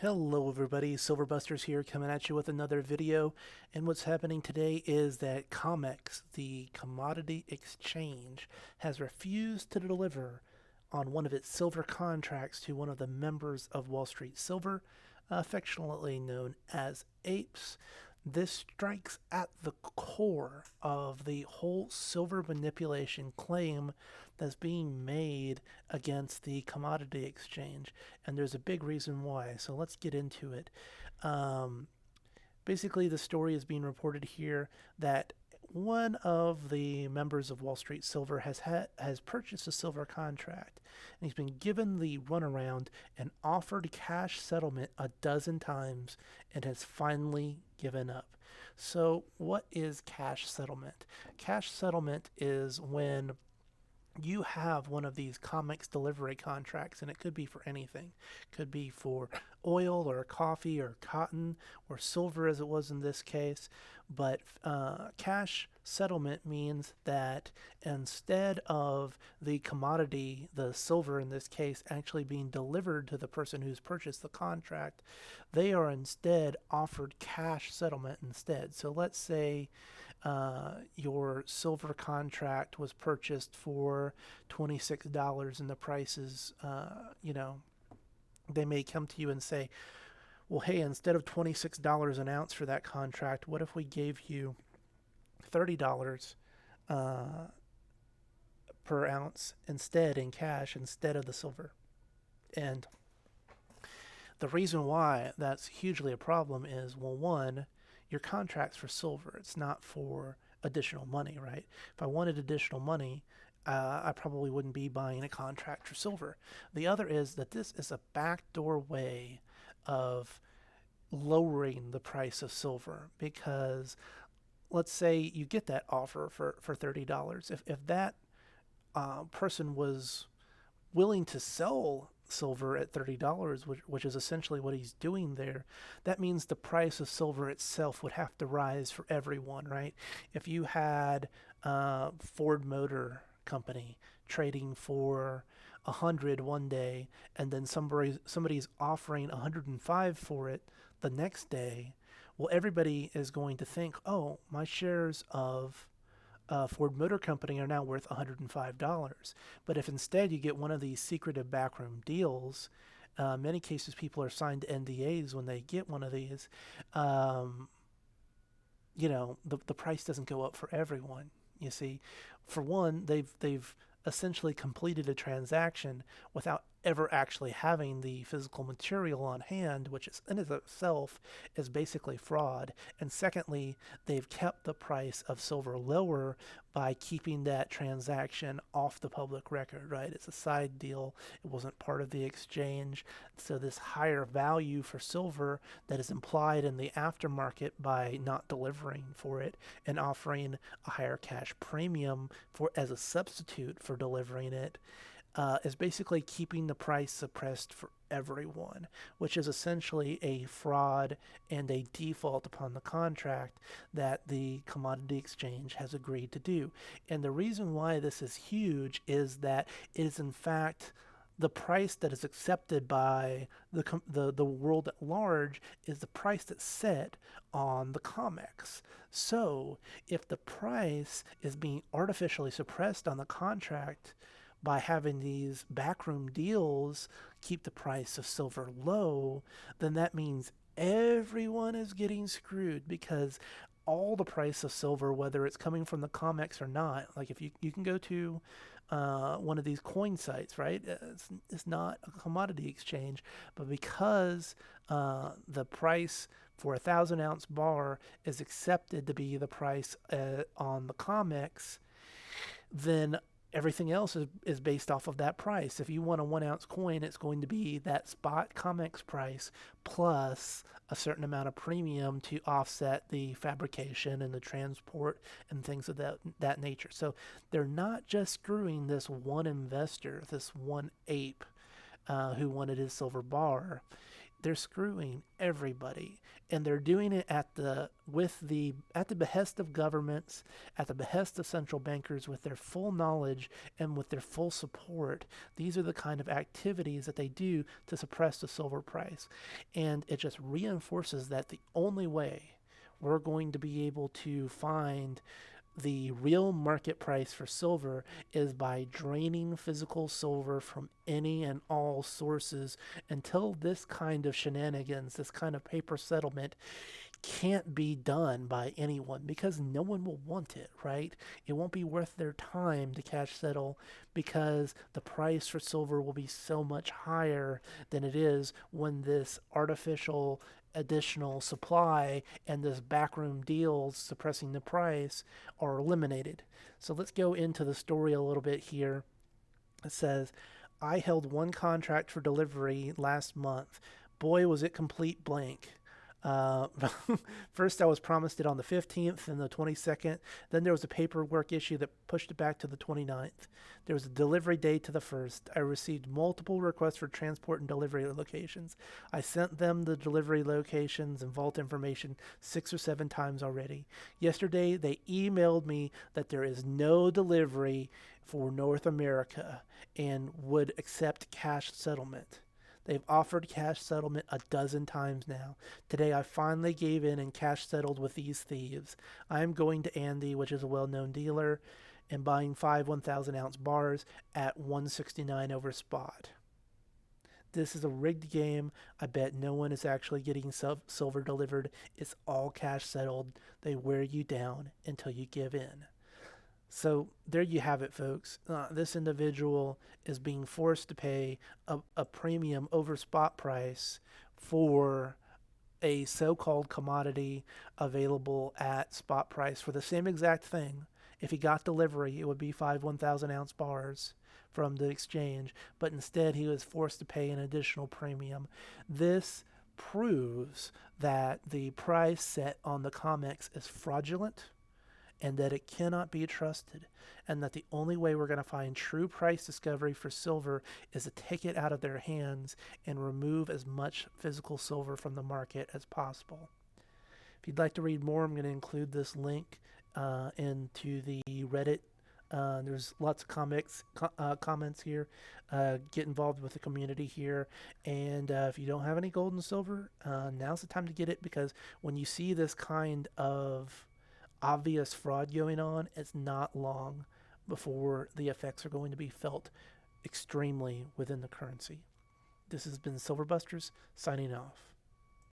Hello everybody, Silverbusters here coming at you with another video. And what's happening today is that COMEX, the commodity exchange, has refused to deliver on one of its silver contracts to one of the members of Wall Street Silver, affectionately known as apes. This strikes at the core of the whole silver manipulation claim that's being made against the commodity exchange. And there's a big reason why. So let's get into it. Um, Basically, the story is being reported here that one of the members of Wall Street Silver has purchased a silver contract, and he's been given the runaround and offered cash settlement a dozen times, and has finally given up. So, what is cash settlement? Cash settlement is when you have one of these COMEX delivery contracts, and it could be for anything. It could be for oil or coffee or cotton or silver, as it was in this case. But cash settlement means that instead of the commodity, the silver in this case, actually being delivered to the person who's purchased the contract, they are instead offered cash settlement instead. So let's say your silver contract was purchased for $26 and the price is, they may come to you and say, well, hey, instead of $26 an ounce for that contract, what if we gave you $30 uh, per ounce instead in cash instead of the silver? And the reason why that's hugely a problem is, well, one, your contract's for silver. It's not for additional money, right? If I wanted additional money, I probably wouldn't be buying a contract for silver. The other is that this is a backdoor way of lowering the price of silver because let's say you get that offer for $30. If that person was willing to sell silver at $30, which is essentially what he's doing there, that means the price of silver itself would have to rise for everyone, right? If you had Ford Motor Company trading for 100 one day, and then somebody's offering 105 for it the next day, well, everybody is going to think, oh, my shares of Ford Motor Company are now worth $105. But if instead you get one of these secretive backroom deals, many cases people are signed to NDAs when they get one of these. Um, the price doesn't go up for everyone. You see, for one, they've essentially completed a transaction without ever actually having the physical material on hand, which is in itself is basically fraud. And secondly, they've kept the price of silver lower by keeping that transaction off the public record, right? It's a side deal. It wasn't part of the exchange. So this higher value for silver that is implied in the aftermarket by not delivering for it and offering a higher cash premium for as a substitute for delivering it is basically keeping the price suppressed for everyone, which is essentially a fraud and a default upon the contract that the commodity exchange has agreed to do. And the reason why this is huge is that it is in fact the price that is accepted by the world at large is the price that's set on the COMEX. So if the price is being artificially suppressed on the contract by having these backroom deals keep the price of silver low, then that means everyone is getting screwed because all the price of silver, whether it's coming from the COMEX or not, like if you can go to one of these coin sites, right? It's not a commodity exchange, but because the price for 1,000 ounce bar is accepted to be the price on the COMEX, then everything else is based off of that price. If you want a 1 ounce coin, it's going to be that spot COMEX price plus a certain amount of premium to offset the fabrication and the transport and things of that nature. So they're not just screwing this one investor, this one ape who wanted his silver bar. they're screwing everybody, and they're doing it at the behest of governments, at the behest of central bankers, with their full knowledge and with their full support. These are the kind of activities that they do to suppress the silver price, and it just reinforces that the only way we're going to be able to find the real market price for silver is by draining physical silver from any and all sources until this kind of shenanigans, this kind of paper settlement can't be done by anyone because no one will want it, right? It won't be worth their time to cash settle because the price for silver will be so much higher than it is when this artificial additional supply and this backroom deals suppressing the price are eliminated. So let's go into the story a little bit here. It says, I held one contract for delivery last month. Boy, was it complete blank. Uh, First, I was promised it on the 15th and the 22nd. Then there was a paperwork issue that pushed it back to the 29th. There was a delivery date to the 1st. I received multiple requests for transport and delivery locations. I sent them the delivery locations and vault information 6 or 7 times already. Yesterday, they emailed me that there is no delivery for North America and would accept cash settlement. They've offered cash settlement a dozen times now. Today I finally gave in and cash settled with these thieves. I am going to Andy, which is a well-known dealer, and buying 5 1,000-ounce bars at $169 over spot. This is a rigged game. I bet no one is actually getting silver delivered. It's all cash settled. They wear you down until you give in. So there you have it, folks. This individual is being forced to pay a premium over spot price for a so-called commodity available at spot price for the same exact thing. If he got delivery, it would be 5 1,000-ounce bars from the exchange, but instead he was forced to pay an additional premium. This proves that the price set on the COMEX is fraudulent and that it cannot be trusted, and that the only way we're going to find true price discovery for silver is to take it out of their hands and remove as much physical silver from the market as possible. If you'd like to read more, I'm going to include this link into the Reddit. There's lots of comments here. Get involved with the community here. And if you don't have any gold and silver, now's the time to get it, because when you see this kind of obvious fraud going on, it's not long before the effects are going to be felt extremely within the currency. This has been Silverbusters signing off.